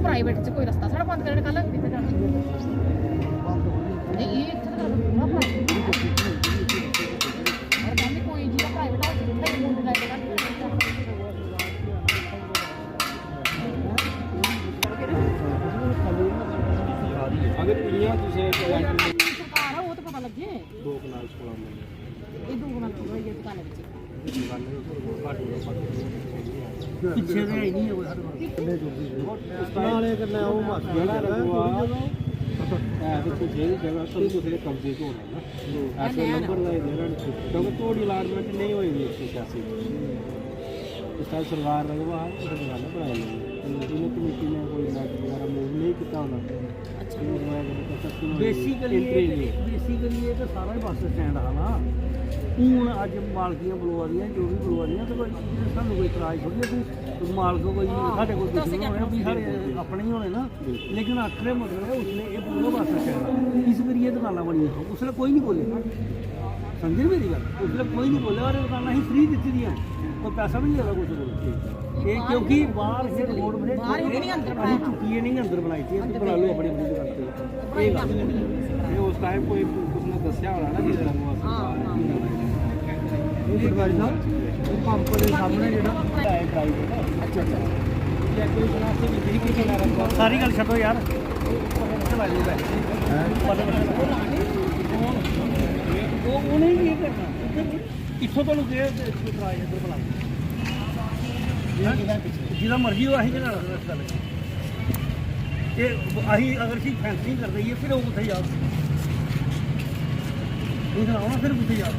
Private 'ਚ ਕੋਈ ਰਸਤਾ ਸਾਡਾ ਬੰਦ ਕਰਨ ਕੱਲ ਕਿੱਥੇ ਜਾਣਾ ਨਹੀਂ ਇਹ ਇੱਥੇ ਤਾਂ ਪੂਰਾ ਪ੍ਰਾਈਵੇਟ ਔਰ ਕਹਿੰਦੇ ਕੋਈ ਜੀ ਪ੍ਰਾਈਵੇਟ ਹਾਊਸ ਜਿੱਥੇ ਮੁੰਡੇ ਲੈ ਕੇ अगर पिलियां तुझे ਸਰਕਾਰ ਆ ਉਹ ਤਾਂ ਪਤਾ ਲੱਗੇ दो कनाल 16 मिल ਇਹ ਦੋ ਬਣਾ ਪੂਰਾ ਇਹ ਦੁਕਾਨ ਵਿੱਚ ਪਿੱਛੇ ਦੇ ਹੀ ਨਹੀਂ ਹੋਇਆ ਨਾਲੇ ਕਰਨਾ ਉਹ ਮਾਫੀਆ ਲੱਗੂਗਾ ਤੇ ਤੁਝੇ ਜਗ੍ਹਾ ਤੋਂ ਦੂਸਰੇ ਕਬਜ਼ੇ ਤੋਂ ਹੋਣਾ ਨਾ ਐਸੇ ਨੰਬਰ ਦਾ ਦੇਣਾ ਨਹੀਂ ਕਿਉਂਕਿ ਥੋੜੀ ਅਲਾਟਮੈਂਟ ਨਹੀਂ ਹੋਈ 186 ਇਸ ਤਰ੍ਹਾਂ ਸਰਕਾਰ ਰਗਵਾ ਉਹ ਦੁਕਾਨ ਬਣਾਈ ਲਈ ਇਹਨੇ ਕਮੇਟੀ ਨੇ ਕੋਈ ਲਾਟ ਵਗੈਰਾ ਮੂਵ ਨਹੀਂ ਕੀਤਾ ਹੋਣਾ ਬੇਸਿਕਲੀ ਇਹ ਤਾਂ ਸਾਰਾ ਹੀ ਬੱਸ ਸਟੈਂਡ ਆ ਨਾ ਹੁਣ ਅੱਜ ਮਾਲਕੀਆਂ ਬੁਲਵਾਦੀਆਂ ਜੋ ਵੀ ਬੁਲਵਾਦੀਆਂ ਤੇ ਕੋਈ ਸਾਨੂੰ ਕੋਈ ਇਤਰਾਜ਼ ਥੋੜੀ ਹੈ ਕਿ ਮਾਲਕ ਕੋਈ ਸਾਡੇ ਕੋਲ ਦੁਸ਼ਮਣ ਹੋਣੇ ਵੀ ਸਾਡੇ ਆਪਣੇ ਹੀ ਹੋਣੇ ਨਾ ਲੇਕਿਨ ਆਖਰੇ ਮਤਲਬ ਉਸਨੇ ਇਹ ਪੂਰਾ ਬੱਸ ਸਟੈਂਡ ਇਸ ਕਰੀਏ ਦੁਕਾਨਾਂ ਬਣੀਆਂ ਉਸਨੇ ਕੋਈ ਨਹੀਂ ਬੋਲੇ ਸਮਝੇ ਮੇਰੀ ਗੱਲ ਉਸਨੇ ਕੋਈ ਨਹੀਂ ਬੋਲਿਆ ਔਰ ਦੁਕਾਨਾਂ ਹੀ ਫ੍ਰੀ ਦਿੱਤੀ ਦੀਆਂ ਕੋਈ ਪੈਸਾ ਵੀ ਨਹੀਂ ਲੱਗਾ ਕੁਝ ਬੋਲ ਇਹ ਕਿਉਂਕਿ ਬਾਹਰ ਫਿਰ ਰੋਡ ਬਣੇ ਬਾਹਰ ਹੀ ਨਹੀਂ ਅੰਦਰ ਅਸੀਂ ਚੁੱਕੀਏ ਨਹੀਂ ਅੰਦਰ ਬਣਾਈ ਸੀ ਅਸੀਂ ਬਣਾ ਲਓ ਆਪਣੀ ਆਪਣੀ ਦੁਕਾਨ ਤੇ ਇਹ ਗੱਲ ਇਹ ਉਸ ਟਾਈਮ ਕੋਈ ਉਸਨੇ ਦੱਸਿਆ ਹੋਣਾ ਨਾ ਜਿਹਦੇ ਰੰਗਵਾ ਇਹ ਪਟਵਾਰੀ ਸਾਹਿਬ ਇਹ ਪੰਪ ਦੇ ਸਾਹਮਣੇ ਜਿਹੜਾ ਹੈ ਪ੍ਰਾਈਵੇਟ ਅੱਛਾ ਅੱਛਾ ਜਾਂ ਕੋਈ ਬਲਾਸਟਿਕ ਜਿਹੜੀ ਕੋਈ ਚਲਾ ਰਿਹਾ ਸਾਰੀ ਗੱਲ ਛੱਡੋ ਯਾਰ ਚਲਾ ਲਈ ਬੈ ਉਹਨੇ ਵੀ ਇਹ ਕਰਨਾ ਇੱਥੋਂ ਤੋਂ ਲੁਕੇ ਟਰਾਈ ਇੱਧਰ ਬਣਾ ਜਿਹਦਾ ਮਰਜ਼ੀ ਉਹ ਅਸੀਂ ਜਣਾ ਰਸਤਾ ਲੈ ਇਹ ਅਸੀਂ ਅਗਰ ਅਸੀਂ ਫੈਂਸਿੰਗ ਕਰ ਦਈਏ ਫਿਰ ਉਹ ਕਿੱਥੇ ਜਾ ਇਹ ਆਉਣਾ ਫਿਰ ਕਿੱਥੇ ਜਾ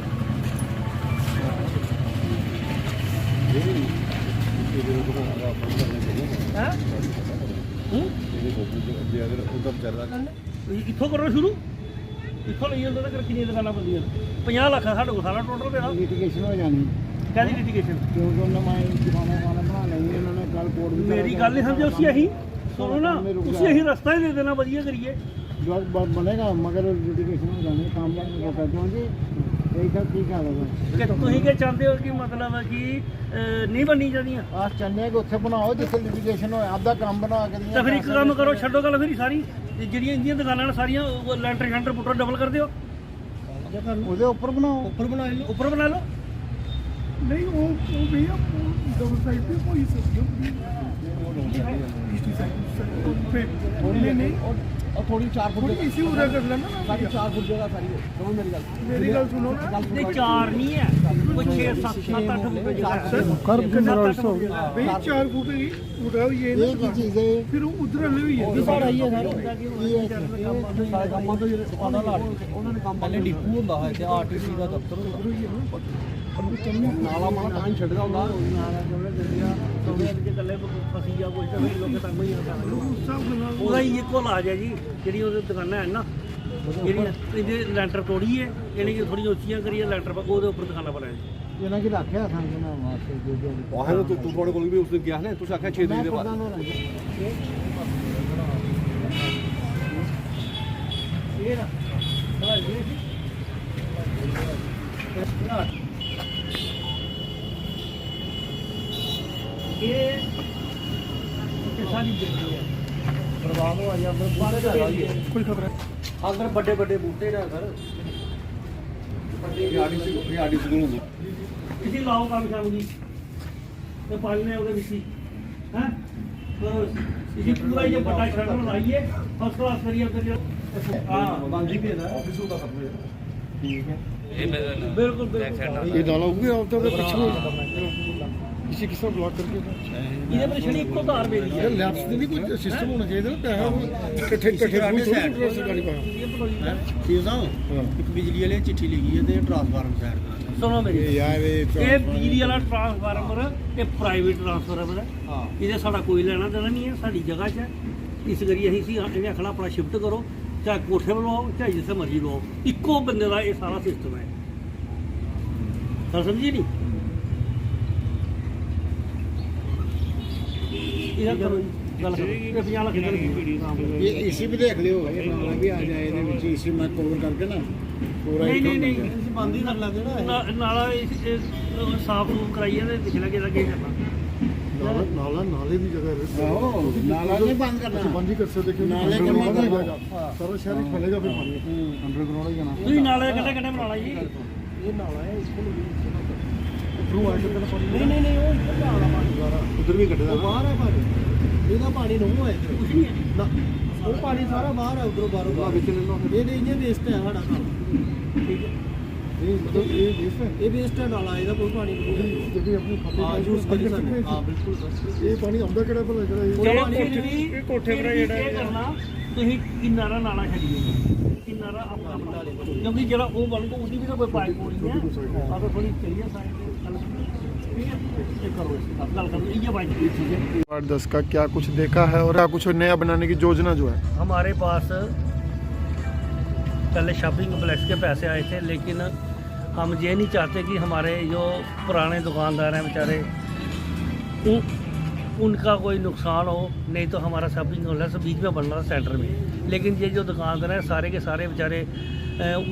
ਇੱਥੋਂ ਕਰੋ ਸ਼ੁਰੂ ਇੱਥੋਂ ਲਈ ਜਾਂਦਾ ਤਾਂ ਕਿੰਨੀਆਂ ਦੁਕਾਨਾਂ ਬੰਦੀਆਂ 50 ਲੱਖ ਸਾਡੇ ਕੋਲ ਸਾਰਾ ਟੋਟਲ ਪਿਆ ਲਿਟੀਗੇਸ਼ਨ ਹੋ ਜਾਣੀ ਕਾਹਦੀ ਲਿਟੀਗੇਸ਼ਨ ਕਿਉਂਕਿ ਉਹਨਾਂ ਮੈਂ ਦੁਕਾਨਾਂ ਬਣਾ ਲਈ ਉਹਨਾਂ ਨੇ ਕੱਲ ਕੋਡ ਵੀ ਮੇਰੀ ਗੱਲ ਨਹੀਂ ਸਮਝੋ ਤੁਸੀਂ ਅਸੀਂ ਸੁਣੋ ਨਾ ਤੁਸੀਂ ਅਸੀਂ ਰਸਤਾ ਹੀ ਦੇ ਦੇਣਾ ਵਧੀਆ ਕਰੀਏ ਜੋ ਬਣੇਗਾ ਮਗਰ ਲਿਟੀਗੇਸ਼ਨ ਹੋ ਜਾਣੀ ਕੰਮ ਨਹੀਂ ਕਰ ਦੋਗੇ ਇਹ ਸਭ ਠੀਕ ਆ ਕਿ ਤੁਸੀਂ ਕੀ ਚਾਹੁੰਦੇ ਹੋ ਕਿ ਮਤਲਬ ਕਿ ਨਹੀਂ ਬਣਨੀ ਚਾਹੀਦੀਆਂ ਆਹ ਚਾਹੁੰਦੇ ਕਿ ਉੱਥੇ ਬਣਾਓ ਜਿੱਥੇ ਲਿਟੀਗੇਸ਼ਨ ਹੋਇਆ ਆਪਦਾ ਕੰਮ ਬਣਾ ਕੇ ਤਾਂ ਫਿਰ ਇੱਕ ਕੰਮ ਕਰੋ ਛੱਡੋ ਗੱਲ ਫਿਰ ਸਾਰੀ ਜਿਹੜੀਆਂ ਇੰਦੀਆਂ ਦੁਕਾਨਾਂ ਨੇ ਸਾਰੀਆਂ ਲੈਂਟਰ ਸ਼ੈਂਟਰ ਪੁੱਟੋ ਡਬਲ ਕਰ ਦਿਓ ਉਹਦੇ ਉੱਪਰ ਬਣਾਓ ਉੱਪਰ ਬਣਾ ਲਓ ਨਹੀਂ ਉਹ ਵੀ ਡਬਲ ਸਾਈਡ ਤੇ ਕੋਈ ਸਕਦੀ ਥੋੜੀ ਨਹੀਂ ਥੋੜੀ 4 ਫੁੱਟ ਥੋੜੀ ਇਸ਼ੂ ਉਰੇ ਕਰ ਲੈਣਾ ਨਾ 4 ਫੁੱਟ ਜਗ੍ਹਾ ਸਾਰੀ ਹੈ ਸਮਝ ਮੇਰੀ ਗੱਲ ਸੁਣੋ ਇਹ 4 ਨਹੀਂ ਹੈ ਕੋਈ 6 7 7 8 ਫੁੱਟ ਜਗ੍ਹਾ कर भाई 4 फुट ही उड़ा हुई है ਇਹ ਕੀ ਚੀਜ਼ ਹੈ फिर उधर ले हुई है ਸਾਡਾ ਹੀ ਹੈ ਸਾਰੇ ਸਾਰੇ ਕੰਮਾਂ ਤੋਂ ਜਿਹੜੇ ਸਪਾਨਾ ਲਾ ਉਹਨਾਂ ਨੇ ਕੰਮ ਪਹਿਲੇ ਡਿਪੂ ਹੁੰਦਾ ਹੈ ਤੇ ਆਰਟੀਸੀ ਦਾ ਦਫ਼ਤਰ ਹੁੰਦਾ ਨਾਲਾ ਮਾਲਾ ਤਾਂ ਛੱਡਦਾ ਹੁੰਦਾ ਇਕੱਲੇ ਫਸੀ ਜਾ ਕੁਝ ਤਾਂ ਲੋਕ ਤੰਗ ਹੀ सब गला ਉਹਦਾ ਹੀ ਇੱਕੋ ਇਲਾਜ ਹੈ ਜੀ ਜਿਹੜੀ ਉਹਦੇ ਦੁਕਾਨਾਂ ਹੈ ਨਾ ਜਿਹੜੀਆਂ ਇਹਦੇ ਲੈਂਟਰ ਤੋੜੀਏ ਯਾਨੀ ਕਿ ਥੋੜ੍ਹੀਆਂ ਉੱਚੀਆਂ ਕਰੀਏ ਲੈਂਟਰ ਪਾ ਉਹਦੇ ਉੱਪਰ ਦੁਕਾਨਾਂ ਬਣਾਏ ਇਹਨਾਂ ਕੀ ਰੱਖਿਆ ਸਾਨੂੰ ਨਾ ਵਾਸਤੇ ਜੋ ਆਹ ਤੂੰ ਤੁਹਾਡੇ ਕੋਲ ਵੀ ਉਸ ਦਿਨ ਗਿਆ ਨਾ ਤੁਸੀਂ ਆਖਿਆ 6 ਦਿਨ ਦੇ ਬਾਅਦ ਇਹ ਨਾ ਇਹ ਸਾਰੀ ਜਗ੍ਹਾ ਹੈ ਬਰਬਾਦ ਹੋ ਗਿਆ कोई खबर है ਅੰਦਰ ਵੱਡੇ ਵੱਡੇ ਬੂਟੇ ਨੇ ਸਰ ਆਰਟੀਸੀ ਸਕੂਲ ਹੁੰਦੀ ਕਿਸੇ ਲਾਓ ਕੰਮ ਸ਼ਾਮ ਜੀ ਤੇ ਪਾਣੀ ਨੇ ਉਹਦੇ ਵਿੱਚ ਹੀ ਹੈ ਕਰੋ ਇਸੇ ਪੂਰਾ ਇਹ ਵੱਡਾ ਸ਼ਟਰ ਲਾਈਏ ਫਸਟ ਕਲਾਸ ਕਰੀਏ ਫਿਰ ਹਾਂ ਗਾਂਧੀ ਪੇ ਦਾ ਆਫਿਸ ਹੁੰਦਾ ਸਭ ਕੁਝ ਠੀਕ ਹੈ ਬਿਲਕੁਲ ਬਿਲਕੁਲ ये डाला होगा आप तो पीछे किसी किसी ब्लॉक करके ਇਹਦੇ ਪਰ ਛੜੀ ਇੱਕੋ ਤਾਰ ਮੇਰੀ ਹੈ लैब्स के लिए कोई सिस्टम होना चाहिए ना पैसा इकट्ठे इकट्ठे सरकारी पाया ਠੀਕ ਆ ਇੱਕ ਬਿਜਲੀ ਵਾਲੇ ਚਿੱਠੀ ਲਿਖੀ ਹੈ ਤੇ ਟਰਾਂਸਫਾਰਮਰ ਸਾਈਡ ਤੇ ਸੁਣੋ ਮੇਰੀ यार ਇਹ ਬਿਜਲੀ ਵਾਲਾ ਟਰਾਂਸਫਾਰਮਰ ਇਹ ਪ੍ਰਾਈਵੇਟ ਟਰਾਂਸਫਾਰਮਰ ਹੈ ਇਹਦੇ ਸਾਡਾ ਕੋਈ ਲੈਣਾ ਦੇਣਾ ਨਹੀਂ ਹੈ ਸਾਡੀ ਜਗ੍ਹਾ 'ਚ ਹੈ ਇਸ ਕਰੀ ਅਸੀਂ ਇਹਨੇ ਆਖਣਾ ਆਪਣਾ ਸ਼ਿਫਟ ਕਰੋ ਚਾਹੇ ਕੋਠੇ ਬਣਾਓ ਚਾਹੇ ਜਿੱਥੇ ਮਰਜ਼ੀ ਲਓ ਇੱਕੋ ਬੰਦੇ ਦਾ ਇਹ ਸਾਰਾ ਸਿਸਟਮ ਹੈ ਤਾਂ ਸਮਝੀ ਨਹੀਂ ਇਹਦਾ ਕਰੋ ਜੀ ਗੱਲ ਕਰੋ ਇਹ 50 ਲੱਖ ਦੀ ये इसी भी देख लियो ये नाला भी आ जाए ਇਹਦੇ ਵਿੱਚ इसी में कवर करके ना पूरा ਨਹੀਂ इसी बंद ही कर लाते ना ਨਾਲਾ ਸਾਫ ਸੂਫ ਕਰਾਈਏ ਤੇ ਪਿਛਲਾ ਕਿਹਦਾ ਕੀ ਕਰਨਾ नाला नाले की जगह है नाला नहीं बंद करना बंद ही कर सकते क्योंकि नाले underground करना हो जाएगा। सारा शहर ही फैलेगा फिर पानी अंडरग्राउंड ही जाना ਤੁਸੀਂ ਨਾਲੇ ਕਿੱਥੇ ਬਣਾਉਣਾ ਜੀ ये नाला है इसको थ्रू आ के पानी ਨਹੀਂ ਉਹ ਇੱਧਰ ਆਉਣਾ ਪਾਣੀ उधर भी कटेगा ਬਾਹਰ ਹੈ ਪਾਣੀ ਇਹਦਾ ਪਾਣੀ ਨੂੰ ਹੈ ਇੱਧਰ ਕੁਝ ਨਹੀਂ ਹੈ ਨਾ ਉਹ ਪਾਣੀ ਸਾਰਾ ਬਾਹਰ ਹੈ ਉਧਰੋਂ ਬਾਹਰੋਂ ਬਾਹਰ ਵਿੱਚ ਲੈ ਲਓ ਇਹ ਇੰਨੇ ਵੇਸਟ ਹੈ ਸਾਡਾ ਕੰਮ ਠੀਕ ਹੈ ये मतलब ये वेस्ट है ਇਹ ਵੇਸਟ ਹੈ ਨਾਲਾ ਇਹਦਾ ਕੋਈ ਪਾਣੀ ਨਹੀਂ जब अपनी खाते ਹਾਂ ਯੂਜ਼ ਕਰੀ ਸਕਦੇ ਹਾਂ ਬਿਲਕੁਲ ਸਰ ये पानी आंदा केड़ा भला जरा ਜਿਹੜੇ ਕੋਠੇ ਪਰ ਜਿਹੜਾ ਕਰਨਾ ਤੁਸੀਂ ਕਿਨਾਰਾ ਨਾਲਾ ਛੱਡੀਏ ਕਿਨਾਰਾ ਆਪਣਾ ਬਣਾ ਲਿਓ ਕਿਉਂਕਿ ਜਿਹੜਾ ਉਹ ਬਣੂਗਾ ਉਹਦੀ ਵੀ ਤਾਂ ਕੋਈ ਪਾਈਪ ਹੋਣੀ ਹੈ ਆਪਾਂ ਥੋੜੀ ਚਲੀਏ ਸਾਈਡ ਤੇ ਠੀਕ है ये करो अब गल करो ये बात ठीक है वार्ड 10 का क्या कुछ देखा है और क्या कुछ नया बनाने की योजना जो है हमारे पास पहले शॉपिंग कम्प्लेक्स के पैसे आए थे लेकिन हम ये नहीं चाहते कि हमारे जो पुराने दुकानदार हैं बेचारे उनका कोई नुकसान हो नहीं तो हमारा शॉपिंग कम्प्लेक्स बीच में बन रहा था सेंटर में लेकिन ये जो दुकानदार हैं सारे के सारे बेचारे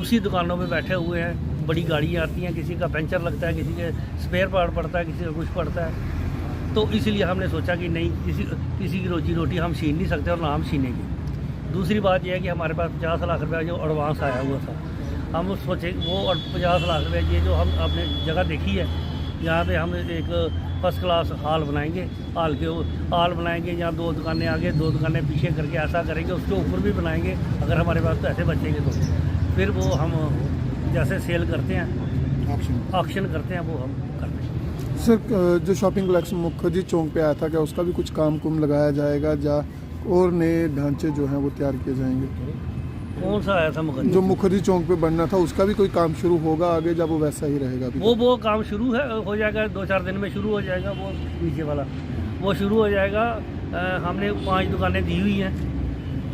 उसी दुकानों में बैठे हुए हैं बड़ी गाड़ियाँ आती हैं किसी का पंचर लगता है किसी के स्पेयर पार्ट पड़ता है किसी का कुछ पड़ता है तो इसीलिए हमने सोचा कि नहीं किसी की रोजी रोटी हम छीन नहीं सकते और ना हम छीनेंगे दूसरी बात यह है कि हमारे पास 50 लाख रुपया जो एडवांस आया हुआ था हम सोचे वो 50 लाख रुपये ये जो हम अपने जगह देखी है यहाँ पे हम एक फर्स्ट क्लास हॉल बनाएंगे हॉल बनाएंगे यहाँ 2 दुकानें आगे 2 दुकानें पीछे करके ऐसा करेंगे उसके ऊपर भी बनाएंगे अगर हमारे पास पैसे बचेंगे तो फिर वो हम जैसे सेल करते हैं ऑक्शन करते हैं वो हम करते हैं। सर जो शॉपिंग कम्प्लेक्स मुखर्जी चौक पे आया था क्या उसका भी कुछ काम कुम लगाया जाएगा या और नए ढांचे जो हैं वो तैयार किए जाएंगे कौन सा आया था मुखर्जी जो मुखर्जी चौक पे बनना था उसका भी कोई काम शुरू होगा आगे जब वो वैसा ही रहेगा अभी वो काम शुरू है हो जाएगा 2-4 दिन में शुरू हो जाएगा वो नीचे वाला वो शुरू हो जाएगा हमने 5 दुकानें दी हुई हैं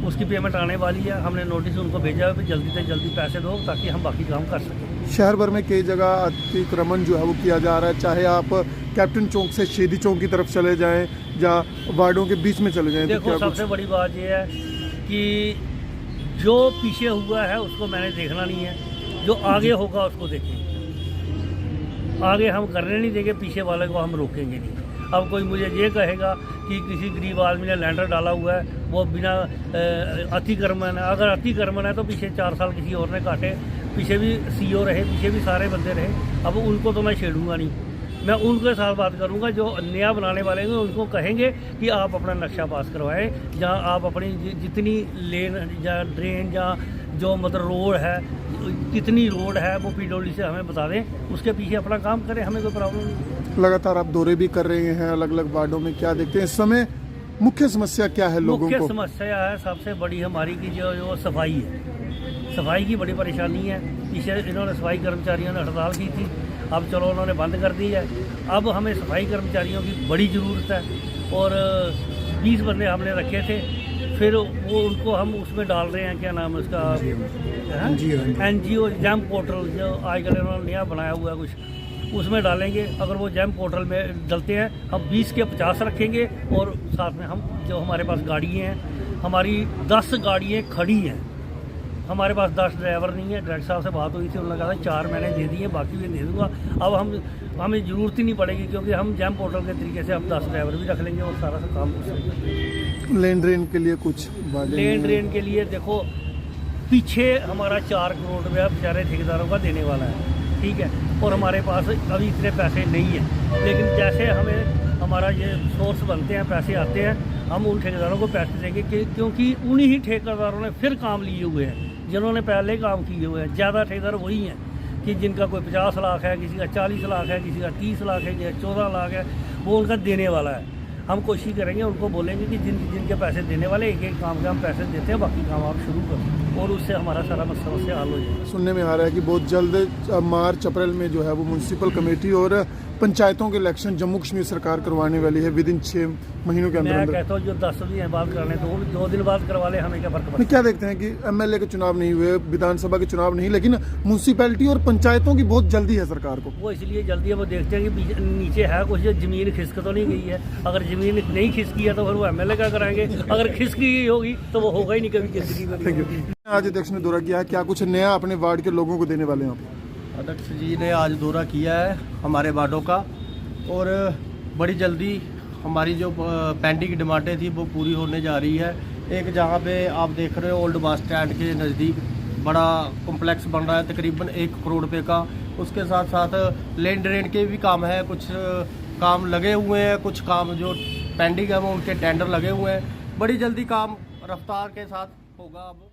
उसकी पेमेंट आने वाली है हमने नोटिस उनको भेजा है कि जल्दी से जल्दी पैसे दो ताकि हम बाकी काम कर सकें। शहर भर में कई जगह अतिक्रमण जो है वो किया जा रहा है चाहे आप कैप्टन चौक से शेदी चौक की तरफ चले जाएं या वार्डों के बीच में चले जाएं तो देखो क्या सबसे बड़ी बात यह है कि जो पीछे हुआ है उसको मैंने देखना नहीं है जो आगे होगा उसको देखेंगे आगे हम करने नहीं देंगे पीछे वाले को हम रोकेंगे नहीं। अब कोई मुझे ये कहेगा कि किसी गरीब आदमी ने लैंडर डाला हुआ है वो बिना अतिक्रमण है अगर अतिक्रमण है तो पीछे 4 साल किसी और ने काटे पीछे भी सीओ रहे पीछे भी सारे बंदे रहे अब उनको तो मैं छेड़ूंगा नहीं मैं उनके साथ बात करूंगा जो नया बनाने वाले हैं उनको कहेंगे कि आप अपना नक्शा पास करवाएं या आप अपनी जितनी लेन या ड्रेन या जो मतलब रोड है कितनी रोड है वो पीडब्ल्यूडी से हमें बता दें उसके पीछे अपना काम करें हमें कोई प्रॉब्लम नहीं। लगातार आप दौरे भी कर रहे हैं अलग अलग वार्डों में क्या देखते हैं इस समय मुख्य समस्या क्या है लोगों को? मुख्य समस्या है सबसे बड़ी हमारी की जो सफाई है सफाई की बड़ी परेशानी है पीछे इन्होंने सफाई कर्मचारियों ने हड़ताल की थी अब चलो उन्होंने बंद कर दी है अब हमें सफाई कर्मचारियों की बड़ी ज़रूरत है और 20 बंदे हमने रखे थे फिर वो उनको हम उसमें डाल रहे हैं क्या नाम है उसका NGO जैम पोर्टल जो आजकल इन्होंने नया बनाया हुआ है कुछ उसमें डालेंगे अगर वो जैम पोर्टल में डलते हैं हम 20 के 50 रखेंगे और साथ में हम जो हमारे पास गाड़ियाँ हैं हमारी 10 गाड़ियाँ खड़ी हैं हमारे पास 10 ड्राइवर नहीं है डायरेक्टर साहब से बात हुई थी उन्होंने कहा 4 मैंने दे दिए बाकी भी दे दूँगा अब हमें ज़रूरत ही नहीं पड़ेगी क्योंकि हम जैम पोर्टल के तरीके से अब 10 ड्राइवर भी रख लेंगे और सारा काम लेन ड्रेन के लिए कुछ लेन ड्रेन के लिए देखो पीछे हमारा 4 करोड़ रुपया बेचारे ठेकेदारों का देने वाला है ठीक है और हमारे पास अभी इतने पैसे नहीं हैं लेकिन जैसे हमें हमारा ये सोर्स बनते हैं पैसे आते हैं हम उन ठेकेदारों को पैसे देंगे क्योंकि उन्हीं ही ठेकेदारों ने फिर काम लिए हुए हैं जिन्होंने पहले काम किए हुए हैं ज़्यादा ठेकेदार वही हैं कि जिनका कोई 50 लाख है किसी का 40 लाख है किसी का 30 लाख है किसी का 14 लाख है वो उनका देने वाला है हम कोशिश करेंगे उनको बोलेंगे कि जिनके पैसे देने वाले एक काम के हम पैसे देते हैं बाकी काम आप शुरू करो और उससे हमारा सारा समस्या हल हो जाएगा। सुनने में आ रहा है कि बहुत जल्द मार्च अप्रैल में जो है वो म्यूनसिपल कमेटी और पंचायतों के इलेक्शन जम्मू कश्मीर सरकार करवाने वाली है विदिन 6 महीनों के अंदर। मैं कहता हूँ जो 10 दिन बाद करने दो दिन बाद करवा ले हमें क्या फर्क पड़ता है। क्या देखते हैं कि एमएलए के चुनाव नहीं हुए विधानसभा के चुनाव नहीं लेकिन म्यूनसिपैलिटी और पंचायतों की बहुत जल्दी है सरकार को वो इसलिए जल्दी है वो देखते हैं कि नीचे है कुछ जमीन खिसक तो नहीं गई है अगर जमीन नहीं खिसकी है तो फिर वो एमएलए क्या कराएंगे अगर खिसकी गई होगी तो वो होगा ही नहीं कभी जिंदगी में। आज अध्यक्ष ने दौरा किया है क्या कुछ नया अपने वार्ड के लोगों को देने वाले हैं आप? अध्यक्ष जी ने आज दौरा किया है हमारे वार्डों का और बड़ी जल्दी हमारी जो पेंडिंग डिमांडें थी वो पूरी होने जा रही है। एक जहाँ पे आप देख रहे हो ओल्ड बस स्टैंड के नज़दीक बड़ा कॉम्प्लेक्स बन रहा है तकरीबन 1 करोड़ रुपए का। उसके साथ साथ लेन ड्रेन के भी काम है, कुछ काम लगे हुए हैं, कुछ काम जो पेंडिंग है वो उनके टेंडर लगे हुए हैं। बड़ी जल्दी काम रफ्तार के साथ होगा अब।